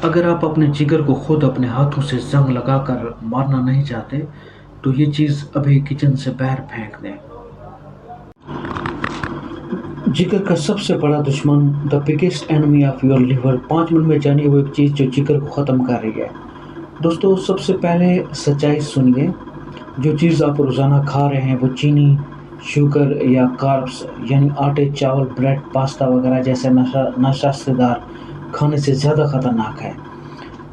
اگر آپ اپنے جگر کو خود اپنے ہاتھوں سے زنگ لگا کر مارنا نہیں چاہتے تو یہ چیز ابھی کچن سے باہر پھینک دیں۔ جگر کا سب سے بڑا دشمن the biggest enemy of your liver 5 minute میں جانی وہ ایک چیز جو جگر کو ختم کر رہی ہے۔ دوستو سب سے پہلے سچائی سنیے، جو چیز آپ روزانہ کھا رہے ہیں وہ چینی، شوگر یا کاربس یعنی آٹے، چاول، بریڈ، پاستا وغیرہ جیسے ناشتہ دار کھانے سے زیادہ خطرناک ہے۔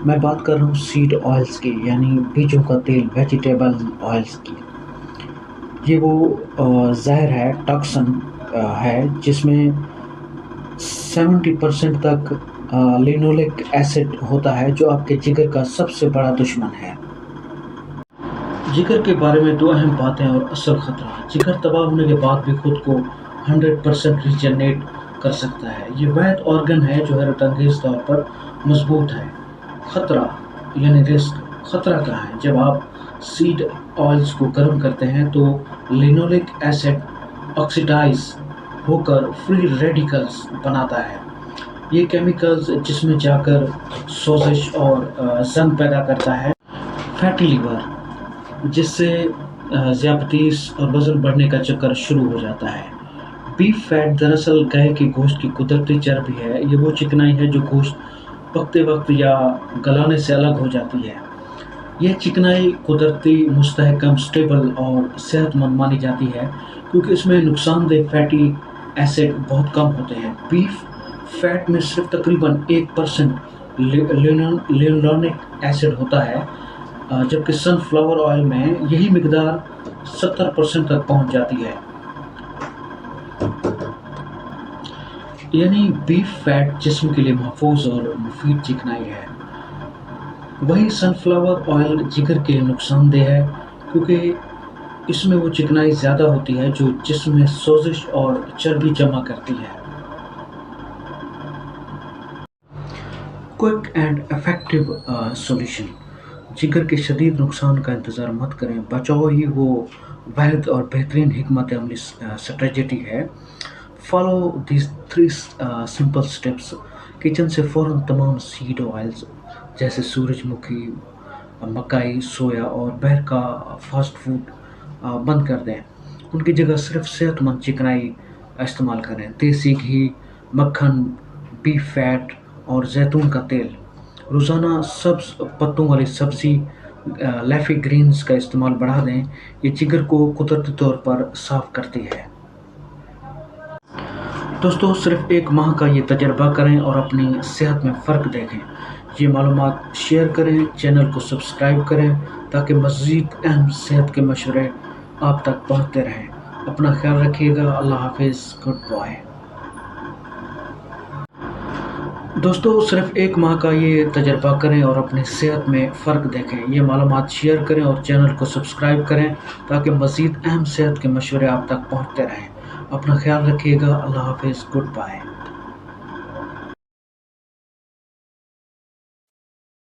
میں بات کر رہا ہوں سیڈ آئلز کی، یعنی بیجوں کا تیل، ویجیٹیبل آئلز کی۔ یہ وہ زہر ہے، ٹاکسن ہے جس میں 70% تک لینولک ایسڈ ہوتا ہے، جو آپ کے جگر کا سب سے بڑا دشمن ہے۔ جگر کے بارے میں 2 اہم باتیں اور اصل خطرہ۔ جگر تباہ ہونے کے بعد بھی خود کو 100% ریجنریٹ کر سکتا ہے۔ یہ واحد آرگن ہے جو حیرت انگیز طور پر مضبوط ہے۔ خطرہ یعنی رسک۔ خطرہ کیا ہے؟ جب آپ سیڈ آئلز کو گرم کرتے ہیں تو لینولک ایسڈ آکسیڈائز ہو کر فری ریڈیکلز بناتا ہے۔ یہ کیمیکلز جسم میں جا کر سوزش اور زنگ پیدا کرتا ہے۔ فیٹی لیور، جس سے ذیابیطس اور وزن بڑھنے کا چکر شروع ہو جاتا ہے۔ بیف فیٹ دراصل گائے کے گوشت کی قدرتی چربی ہے۔ یہ وہ چکنائی ہے جو گوشت پکتے وقت یا گلانے سے الگ ہو جاتی ہے۔ یہ چکنائی قدرتی، مستحکم، سٹیبل اور صحت مند مانی جاتی ہے کیونکہ اس میں نقصان دہ فیٹی ایسڈ بہت کم ہوتے ہیں۔ بیف فیٹ میں صرف تقریباً 1% لینولک ایسڈ ہوتا ہے، جبکہ سن فلاور آئل میں یہی مقدار 70% تک پہنچ جاتی ہے۔ یعنی بیف فیٹ جسم کے لیے محفوظ اور مفید چکنائی ہے، وہی سن فلاور آئل جگر کے لیے نقصان دہ ہے کیونکہ اس میں وہ چکنائی زیادہ ہوتی ہے جو جسم میں سوزش اور چربی جمع کرتی ہے۔ Quick and effective solution. جگر کے شدید نقصان کا انتظار مت کریں، بچاؤ ہی وہ واحد اور بہترین حکمت عملی اسٹریٹجی ہے۔ Follow these 3 simple steps. Kitchen سے فوراً تمام سیڈ آئلز جیسے سورج مکھی، مکئی، سویا اور باہر کا فاسٹ فوڈ بند کر دیں۔ ان کی جگہ صرف صحت مند چکنائی استعمال کریں۔ دیسی گھی، مکھن، بیف فیٹ اور زیتون کا تیل۔ روزانہ سبز پتوں والی سبزی، لیفی گرینز کا استعمال بڑھا دیں۔ یہ جگر کو قدرتی طور پر صاف کرتی ہے۔ دوستو صرف 1 ماہ کا یہ تجربہ کریں اور اپنی صحت میں فرق دیکھیں۔ یہ معلومات شیئر کریں، چینل کو سبسکرائب کریں تاکہ مزید اہم صحت کے مشورے آپ تک پہنچتے رہیں۔ اپنا خیال رکھیے گا۔ اللہ حافظ۔ Good bye. دوستو صرف 1 ماہ کا یہ تجربہ کریں اور اپنی صحت میں فرق دیکھیں۔ یہ معلومات شیئر کریں اور چینل کو سبسکرائب کریں تاکہ مزید اہم صحت کے مشورے آپ تک پہنچتے رہیں۔ اپنا خیال رکھیے گا۔ اللہ حافظ۔ Good bye.